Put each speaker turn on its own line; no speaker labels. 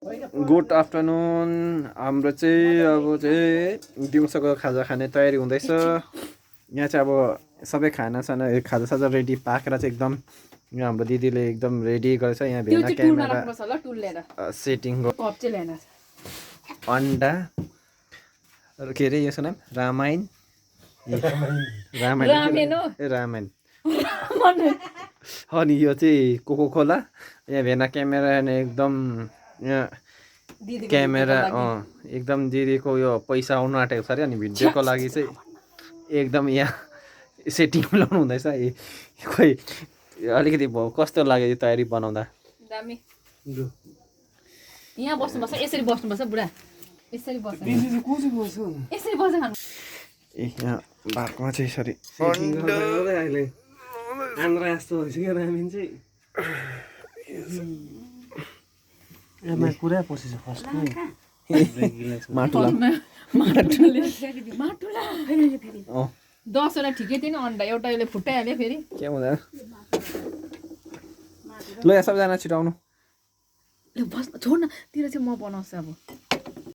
Good afternoon. हाम्रो चाहिँ अब चाहिँ दिउँसोको खाजा खाने तयारी हुँदैछ। यहाँ चाहिँ अब सबै खानासाना खाजासाजा रेडी पाकेर चाहिँ एकदम यहाँ हाम्रो दिदीले एकदम रेडी गरेछ। यहाँ भेना क्यामेरा सेटिङ अन्डा के अरे यसको नाम रामायण रामायण अनि यो चाहिँ कोको कोला। यहाँ भेना क्यामेरा एकदम यहाँ क्यामेरा एकदम दिदीको यो पैसा आउनु आँटेको छ अरे। अनि भिडियोको लागि चाहिँ एकदम यहाँ सेटिङ मिलाउनु हुँदैछ। खोइ अलिकति कस्तो लाग्यो यो तयारी बनाउँदा?
दामी। यहाँ बस्नुपर्छ, यसरी बस्नुपर्छ बुढा, यसरी बस्नु। यसरी बस्नु खानु।
ए यहाँ भातमा चाहिँ यसरी
आन्द्रा जस्तो भइसक्यो रामेन चाहिँ कुरा पसेछ फर्स्टमा
माटुला
10वटा ठिकै थियो नि अन्डा, एउटाले फुटाइहाल्यो फेरि
के हुँदैन। ल यहाँ सबैजना छिटो आउनु।
ल बस, छोड न, तिर चाहिँ म बनाउँछु अब।